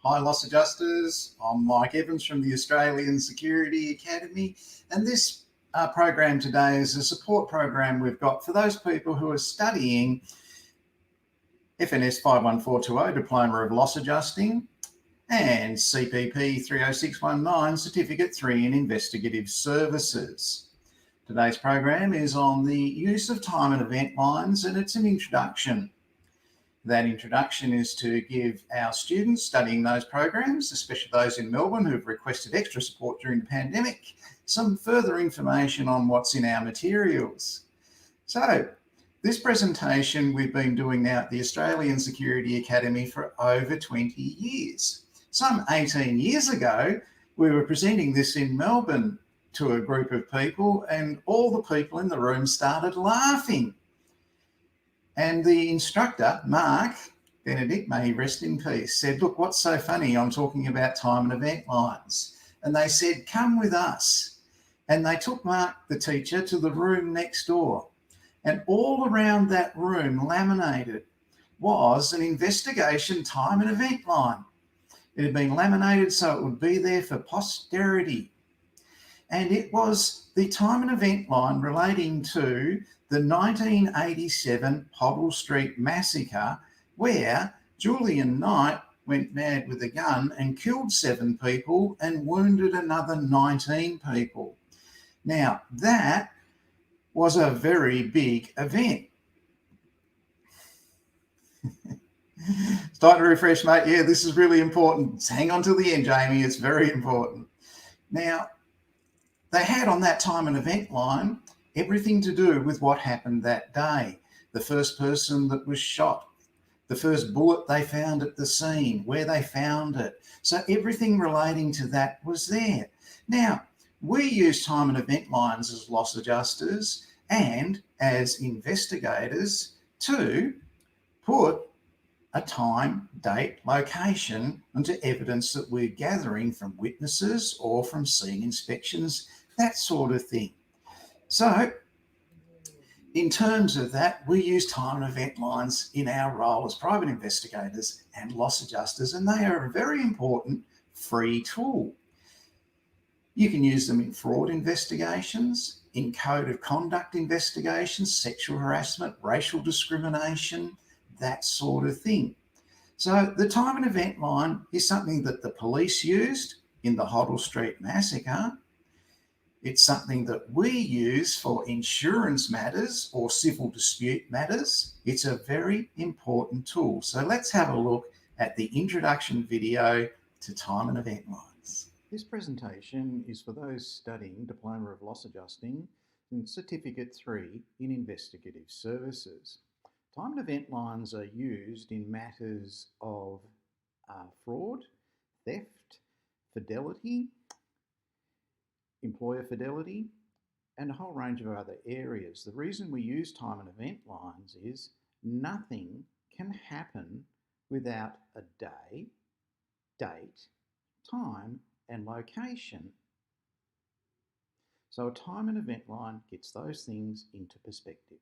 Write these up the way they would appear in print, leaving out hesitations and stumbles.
Hi Loss Adjusters, I'm Mike Evans from the Australian Security Academy, and this program today is a support program we've got for those people who are studying FNS51420 Diploma of Loss Adjusting and CPP 30619 Certificate 3 in Investigative Services. Today's program is on the use of time and event lines, and it's an introduction. That introduction is to give our students studying those programs, especially those in Melbourne who've requested extra support during the pandemic, some further information on what's in our materials. So, this presentation we've been doing now at the Australian Security Academy for over 20 years. Some 18 years ago, we were presenting this in Melbourne to a group of people, and all the people in the room started laughing. And the instructor, Mark Benedict, may he rest in peace, said, "Look, what's so funny? I'm talking about time and event lines." And they said, "Come with us." And they took Mark, the teacher, to the room next door. And all around that room, laminated, was an investigation time and event line. It had been laminated so it would be there for posterity. And it was the time and event line relating to the 1987 Hobble Street Massacre, where Julian Knight went mad with a gun and killed 7 people and wounded another 19 people. Now, that was a very big event. Starting to refresh, mate. Yeah, this is really important. Hang on till the end, Jamie. It's very important. Now, they had on that time and event line everything to do with what happened that day. The first person that was shot, the first bullet they found at the scene, where they found it. So everything relating to that was there. Now, we use time and event lines as loss adjusters and as investigators to put a time, date, location onto evidence that we're gathering from witnesses or from scene inspections, that sort of thing. So, in terms of that, we use time and event lines in our role as private investigators and loss adjusters, and they are a very important free tool. You can use them in fraud investigations, in code of conduct investigations, sexual harassment, racial discrimination, that sort of thing. So the time and event line is something that the police used in the Hoddle Street Massacre. It's something that we use for insurance matters or civil dispute matters. It's a very important tool. So let's have a look at the introduction video to time and event lines. This presentation is for those studying Diploma of Loss Adjusting and Certificate 3 in Investigative Services. Time and event lines are used in matters of fraud, theft, fidelity, employer fidelity, and a whole range of other areas. The reason we use time and event lines is nothing can happen without a day, date, time, and location. So a time and event line gets those things into perspective.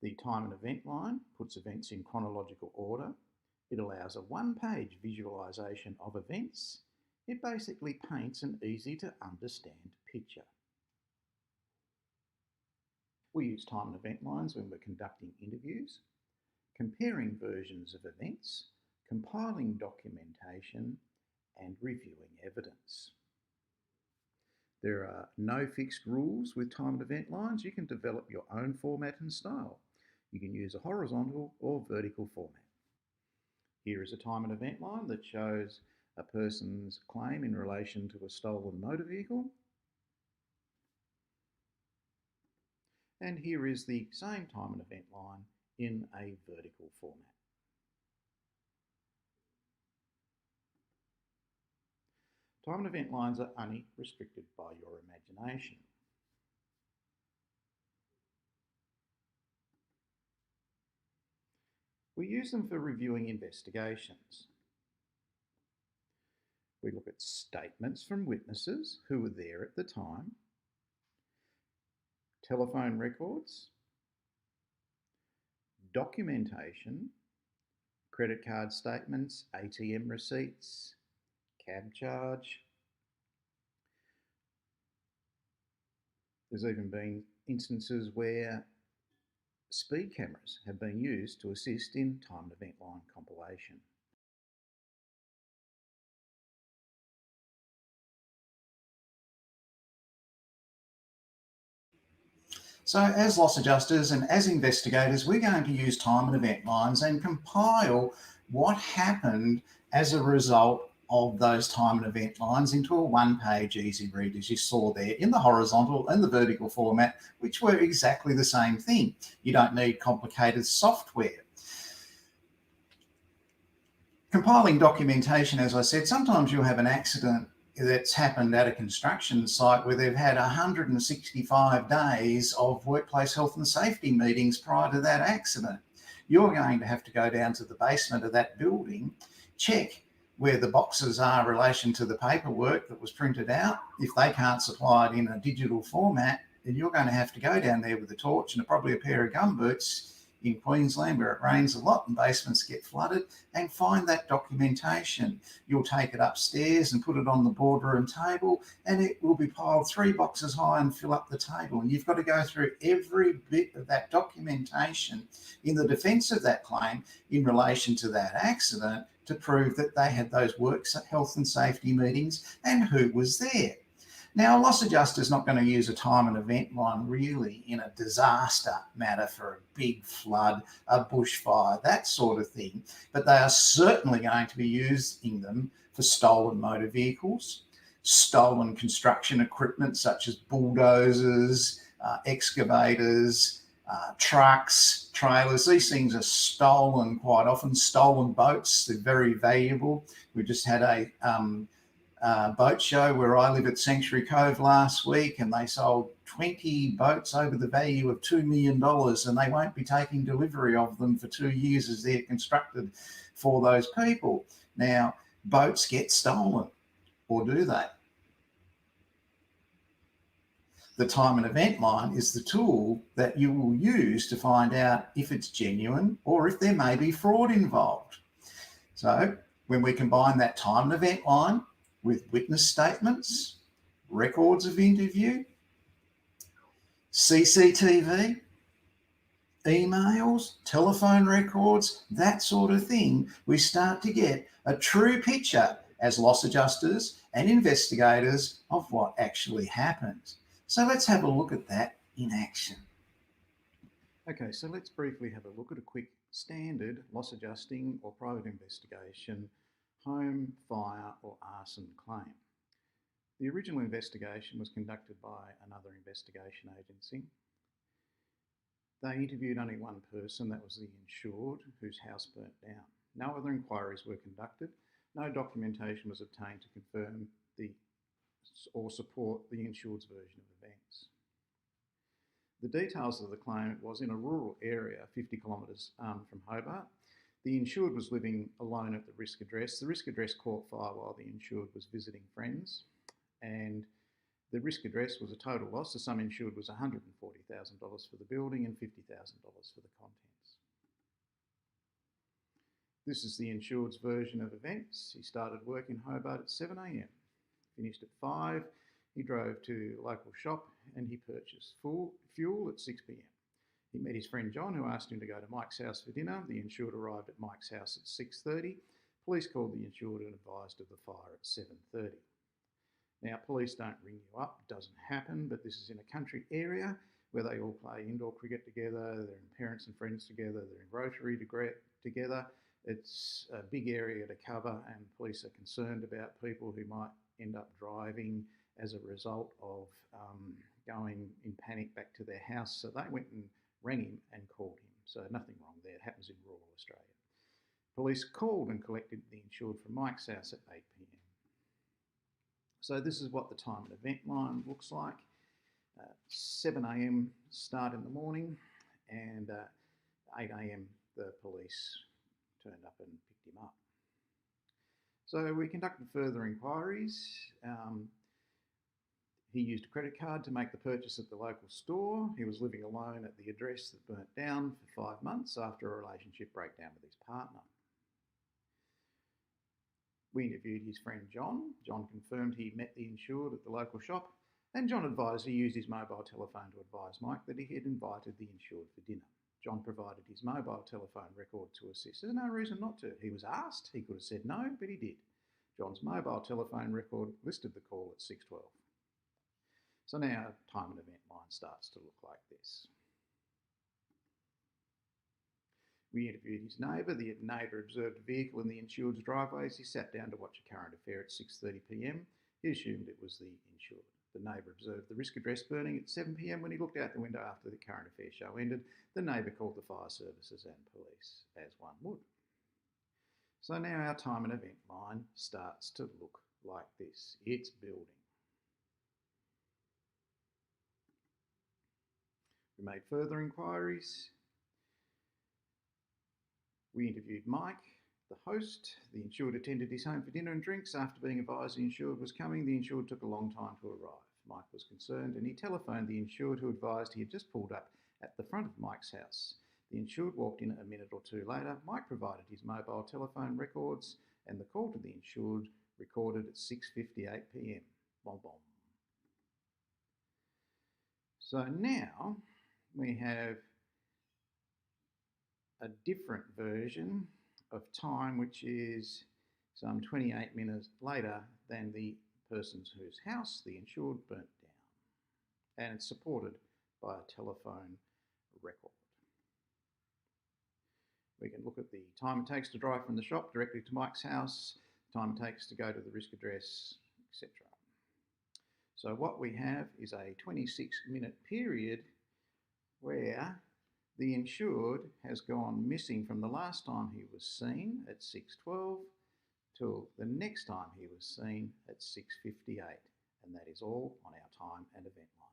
The time and event line puts events in chronological order. It allows a one-page visualization of events. It basically paints an easy to understand picture. We use time and event lines when we're conducting interviews, comparing versions of events, compiling documentation, and reviewing evidence. There are no fixed rules with time and event lines. You can develop your own format and style. You can use a horizontal or vertical format. Here is a time and event line that shows a person's claim in relation to a stolen motor vehicle. And here is the same time and event line in a vertical format. Time and event lines are only restricted by your imagination. We use them for reviewing investigations. We look at statements from witnesses who were there at the time, telephone records, documentation, credit card statements, ATM receipts, cab charge. There's even been instances where speed cameras have been used to assist in time and event line compilation. So as loss adjusters and as investigators, we're going to use time and event lines and compile what happened as a result of those time and event lines into a one-page easy read, as you saw there in the horizontal and the vertical format, which were exactly the same thing. You don't need complicated software. Compiling documentation, as I said, sometimes you'll have an accident that's happened at a construction site where they've had 165 days of workplace health and safety meetings prior to that accident. You're going to have to go down to the basement of that building, check where the boxes are in relation to the paperwork that was printed out. If they can't supply it in a digital format, then you're going to have to go down there with a torch and probably a pair of gumboots in Queensland, where it rains a lot and basements get flooded, and find that documentation. You'll take it upstairs and put it on the boardroom table, and it will be piled 3 boxes high and fill up the table. And you've got to go through every bit of that documentation in the defence of that claim in relation to that accident to prove that they had those work health and safety meetings and who was there. Now, a loss adjuster is not going to use a time and event line really in a disaster matter for a big flood, a bushfire, that sort of thing, but they are certainly going to be using them for stolen motor vehicles, stolen construction equipment such as bulldozers, excavators, trucks, trailers. These things are stolen quite often. Stolen boats, they're very valuable. We just had a boat show where I live at Sanctuary Cove last week, and they sold 20 boats over the value of $2 million, and they won't be taking delivery of them for 2 years as they're constructed for those people. Now, boats get stolen, or do they? The time and event line is the tool that you will use to find out if it's genuine or if there may be fraud involved. So when we combine that time and event line with witness statements, records of interview, CCTV, emails, telephone records, that sort of thing, we start to get a true picture as loss adjusters and investigators of what actually happened. So let's have a look at that in action. Okay, so let's briefly have a look at a quick standard loss adjusting or private investigation home, fire or arson claim. The original investigation was conducted by another investigation agency. They interviewed only one person, that was the insured, whose house burnt down. No other inquiries were conducted. No documentation was obtained to confirm or support the insured's version of events. The details of the claim was in a rural area 50 kilometres from Hobart. The insured was living alone at the risk address. The risk address caught fire while the insured was visiting friends, and the risk address was a total loss. The sum insured was $140,000 for the building and $50,000 for the contents. This is the insured's version of events. He started work in Hobart at 7 a.m, finished at 5. He drove to a local shop and he purchased fuel at 6 p.m. He met his friend John, who asked him to go to Mike's house for dinner. The insured arrived at Mike's house at 6:30. Police called the insured and advised of the fire at 7:30. Now, police don't ring you up, it doesn't happen, but this is in a country area where they all play indoor cricket together, they're in parents and friends together, they're in Rotary together. It's a big area to cover, and police are concerned about people who might end up driving as a result of going in panic back to their house. So they went and rang him and called him. So nothing wrong there. It happens in rural Australia. Police called and collected the insured from Mike's house at 8 p.m. So this is what the time and event line looks like. 7 a.m. start in the morning, and 8 a.m. the police turned up and picked him up. So we conducted further inquiries. He used a credit card to make the purchase at the local store. He was living alone at the address that burnt down for 5 months after a relationship breakdown with his partner. We interviewed his friend John. John confirmed he met the insured at the local shop, and John advised he used his mobile telephone to advise Mike that he had invited the insured for dinner. John provided his mobile telephone record to assist. There's no reason not to. He was asked, he could have said no, but he did. John's mobile telephone record listed the call at 6:12. So now time and event line starts to look like this. We interviewed his neighbour. The neighbour observed a vehicle in the insured's driveway as he sat down to watch a current affair at 6:30 p.m. He assumed it was the insured. The neighbour observed the risk address burning at 7 p.m. When he looked out the window after the current affair show ended, the neighbour called the fire services and police, as one would. So now our time and event line starts to look like this. It's building. We made further inquiries. We interviewed Mike, the host. The insured attended his home for dinner and drinks. After being advised the insured was coming, the insured took a long time to arrive. Mike was concerned and he telephoned the insured, who advised he had just pulled up at the front of Mike's house. The insured walked in a minute or two later. Mike provided his mobile telephone records and the call to the insured recorded at 6:58 p.m. Bom bom. So now we have a different version of time, which is some 28 minutes later than the person's whose house the insured burnt down. And it's supported by a telephone record. We can look at the time it takes to drive from the shop directly to Mike's house, time it takes to go to the risk address, etc. So what we have is a 26-minute period where the insured has gone missing from the last time he was seen at 6:12 till the next time he was seen at 6:58, and that is all on our time and event line.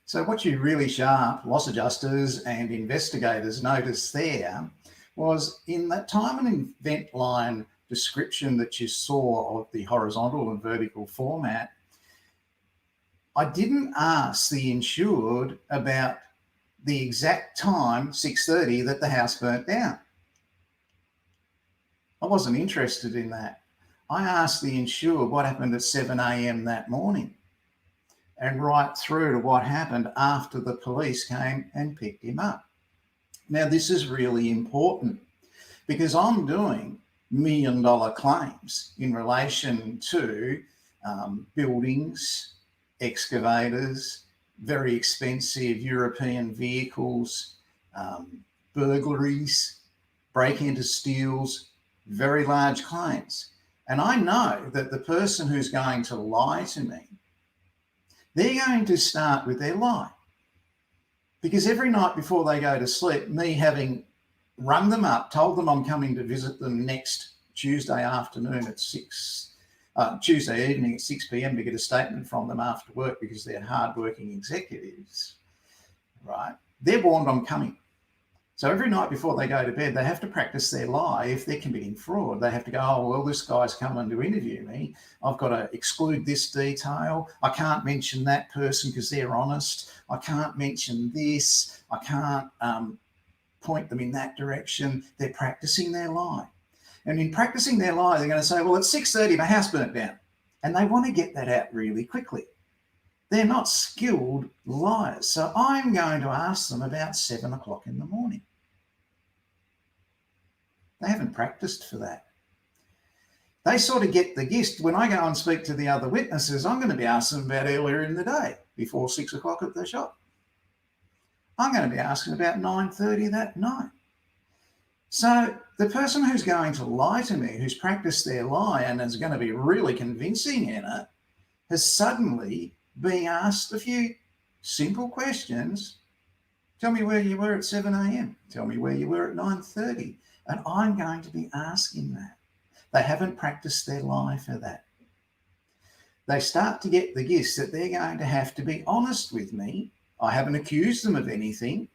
So what you really sharp loss adjusters and investigators noticed there was in that time and event line description that you saw of the horizontal and vertical format, I didn't ask the insured about the exact time, 6:30, that the house burnt down. I wasn't interested in that. I asked the insured what happened at 7 a.m. that morning and right through to what happened after the police came and picked him up. Now, this is really important because I'm doing million-dollar claims in relation to buildings, excavators, very expensive European vehicles, burglaries, break-into steals, very large claims. And I know that the person who's going to lie to me, they're going to start with their lie. Because every night before they go to sleep, me having rung them up, told them I'm coming to visit them next Tuesday afternoon at Tuesday evening at 6 p.m. to get a statement from them after work because they're hardworking executives, right? They're warned I'm coming. So every night before they go to bed, they have to practice their lie. If they're committing fraud, they have to go, oh, well, this guy's coming to interview me. I've got to exclude this detail. I can't mention that person because they're honest. I can't mention this. I can't point them in that direction. They're practicing their lie. And in practicing their lie, they're going to say, well, at 6:30, my house burnt down. And they want to get that out really quickly. They're not skilled liars. So I'm going to ask them about 7 o'clock in the morning. They haven't practiced for that. They sort of get the gist. When I go and speak to the other witnesses, I'm going to be asking them about earlier in the day, before 6 o'clock at the shop. I'm going to be asking about 9:30 that night. So the person who's going to lie to me, who's practiced their lie and is going to be really convincing in it, has suddenly been asked a few simple questions. Tell me where you were at 7 a.m. Tell me where you were at 9:30. And I'm going to be asking that. They haven't practiced their lie for that. They start to get the gist that they're going to have to be honest with me. I haven't accused them of anything,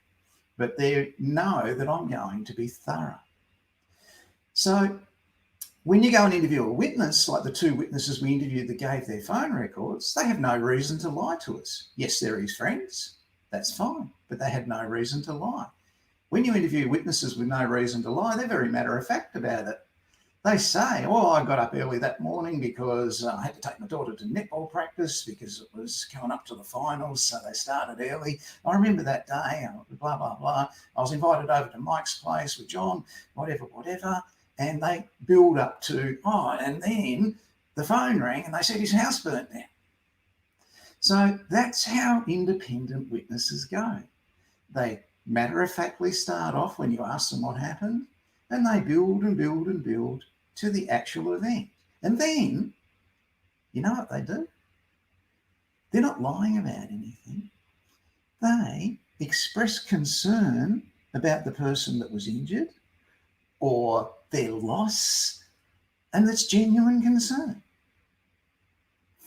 but they know that I'm going to be thorough. So when you go and interview a witness, like the two witnesses we interviewed that gave their phone records, they have no reason to lie to us. Yes, they're his friends. That's fine, but they had no reason to lie. When you interview witnesses with no reason to lie, they're very matter of fact about it. They say, oh, I got up early that morning because I had to take my daughter to netball practice because it was coming up to the finals, so they started early. I remember that day, blah, blah, blah. I was invited over to Mike's place with John, whatever. And they build up to, and then the phone rang and they said his house burnt down. So that's how independent witnesses go. They matter-of-factly start off when you ask them what happened, and they build and build and build to the actual event. And then, you know what they do? They're not lying about anything. They express concern about the person that was injured or their loss, and that's genuine concern.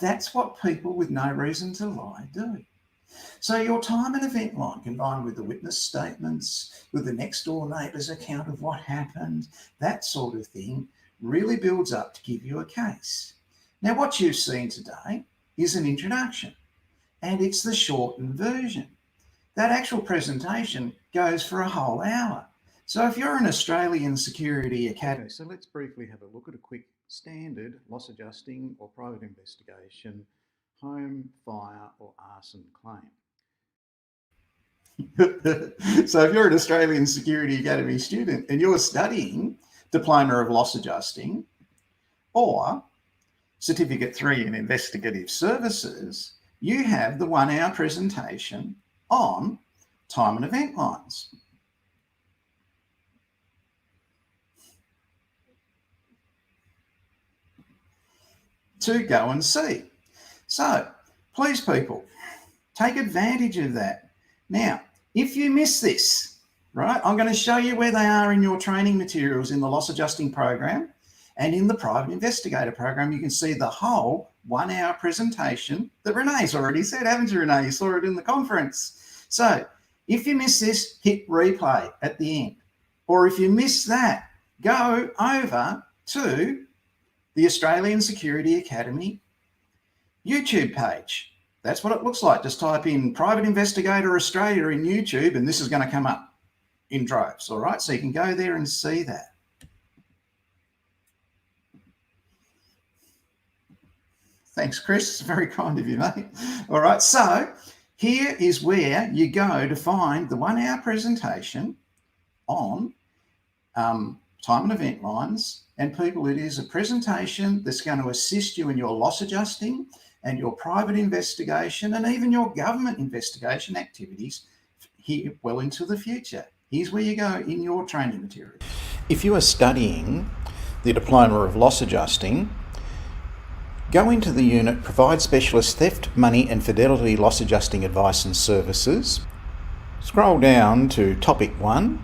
That's what people with no reason to lie do. So your time and event line combined with the witness statements, with the next door neighbour's account of what happened, that sort of thing really builds up to give you a case. Now what you've seen today is an introduction, and it's the shortened version. That actual presentation goes for a whole hour. So if you're an Australian Security Academy... Okay, so let's briefly have a look at a quick standard loss adjusting or private investigation home, fire or arson claim. So if you're an Australian Security Academy student and you're studying Diploma of Loss Adjusting or Certificate 3 in Investigative Services, you have the 1 hour presentation on time and event lines. To go and see. So please people, take advantage of that. Now, if you miss this, right, I'm going to show you where they are in your training materials in the loss adjusting program and in the private investigator program. You can see the whole 1 hour presentation that Renee's already said, haven't you, Renee? You saw it in the conference. So if you miss this, hit replay at the end. Or if you miss that, go over to the Australian Security Academy YouTube page. That's what it looks like. Just type in Private Investigator Australia in YouTube and this is going to come up in droves, all right? So you can go there and see that. Thanks, Chris. Very kind of you, mate. All right, so here is where you go to find the 1 hour presentation on time and event lines. And people, it is a presentation that's going to assist you in your loss adjusting and your private investigation and even your government investigation activities here well into the future. Here's where you go in your training material. If you are studying the Diploma of Loss Adjusting, go into the unit Provide Specialist Theft, Money and Fidelity Loss Adjusting Advice and Services. Scroll down to Topic 1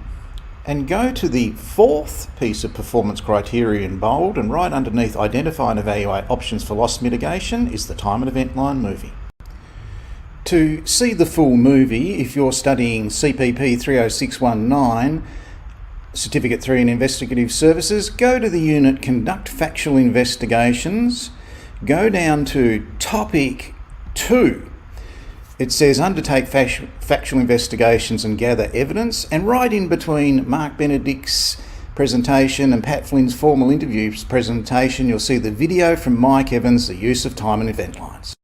and go to the 4th piece of performance criteria in bold, and right underneath Identify and Evaluate Options for Loss Mitigation is the time and event line movie. To see the full movie, if you're studying CPP 30619, Certificate 3 in Investigative Services, go to the unit Conduct Factual Investigations, go down to Topic 2. It says undertake factual investigations and gather evidence, and right in between Mark Benedict's presentation and Pat Flynn's formal interviews presentation, you'll see the video from Mike Evans, the use of time and event lines.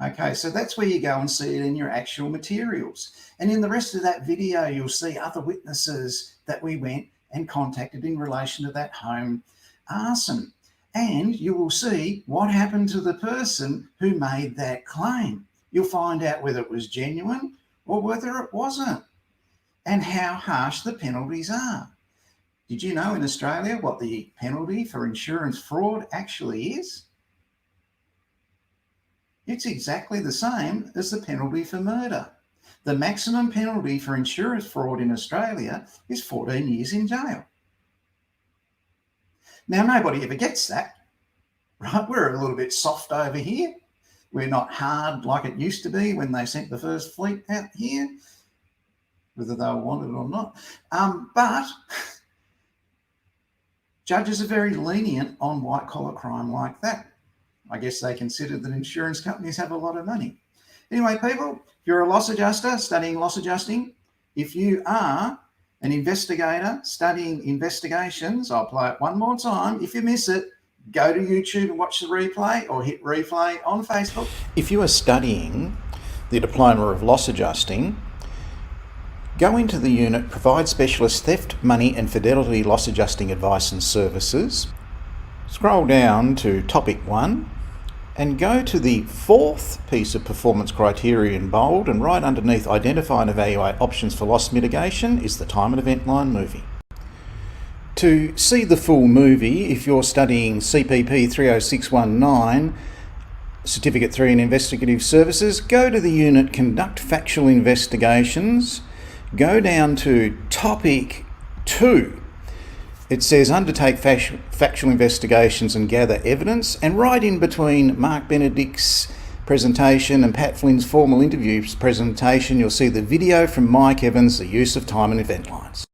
Okay, so that's where you go and see it in your actual materials. And in the rest of that video, you'll see other witnesses that we went and contacted in relation to that home arson. And you will see what happened to the person who made that claim. You'll find out whether it was genuine or whether it wasn't, and how harsh the penalties are. Did you know in Australia what the penalty for insurance fraud actually is? It's exactly the same as the penalty for murder. The maximum penalty for insurance fraud in Australia is 14 years in jail. Now, nobody ever gets that, right? We're a little bit soft over here. We're not hard like it used to be when they sent the first fleet out here, whether they wanted it or not. But judges are very lenient on white-collar crime like that. I guess they consider that insurance companies have a lot of money. Anyway, people, if you're a loss adjuster studying loss adjusting, if you are An investigator studying investigations. I'll play it one more time. If you miss it, go to YouTube and watch the replay, or hit replay on Facebook. If you are studying the Diploma of Loss Adjusting, go into the unit Provide Specialist Theft, Money and Fidelity Loss Adjusting Advice and Services. Scroll down to Topic 1 and go to the fourth piece of performance criteria in bold, and right underneath Identify and Evaluate Options for Loss Mitigation is the Time and Event Line movie. To see the full movie, if you're studying CPP 30619, Certificate 3 in Investigative Services, go to the unit Conduct Factual Investigations, go down to Topic 2. It says Undertake Factual Investigations and Gather Evidence, and right in between Mark Benedict's presentation and Pat Flynn's formal interviews presentation, you'll see the video from Mike Evans, the use of time and event lines.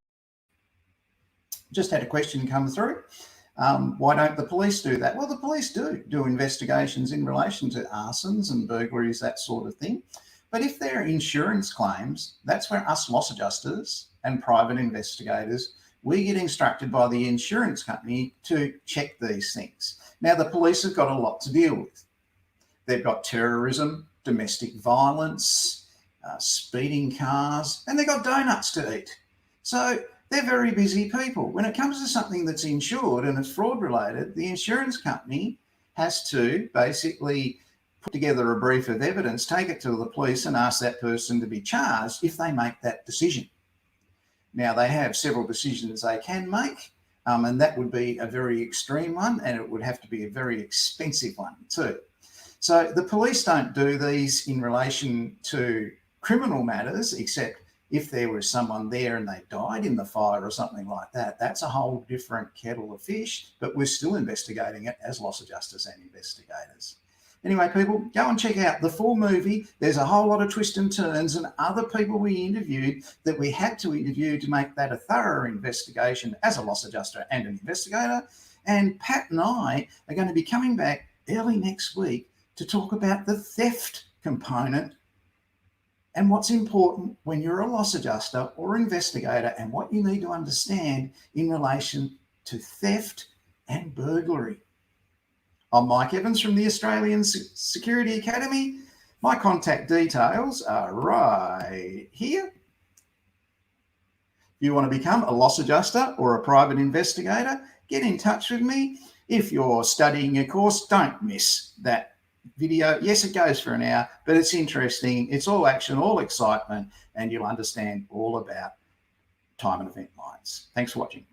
Just had a question come through. Why don't the police do that? Well, the police do investigations in relation to arsons and burglaries, that sort of thing. But if they're insurance claims, that's where us loss adjusters and private investigators, we get instructed by the insurance company to check these things. Now, the police have got a lot to deal with. They've got terrorism, domestic violence, speeding cars, and they've got donuts to eat. So they're very busy people. When it comes to something that's insured and it's fraud related, the insurance company has to basically put together a brief of evidence, take it to the police and ask that person to be charged if they make that decision. Now, they have several decisions they can make, and that would be a very extreme one, and it would have to be a very expensive one too. So the police don't do these in relation to criminal matters, except if there was someone there and they died in the fire or something like that. That's a whole different kettle of fish, but we're still investigating it as loss adjusters and investigators. Anyway, people, go and check out the full movie. There's a whole lot of twists and turns, and other people we interviewed that we had to interview to make that a thorough investigation as a loss adjuster and an investigator. And Pat and I are going to be coming back early next week to talk about the theft component and what's important when you're a loss adjuster or investigator, and what you need to understand in relation to theft and burglary. I'm Mike Evans from the Australian Security Academy. My contact details are right here. If you want to become a loss adjuster or a private investigator, get in touch with me. If you're studying a course, don't miss that video. Yes, it goes for an hour, but it's interesting. It's all action, all excitement, and you'll understand all about time and event lines. Thanks for watching.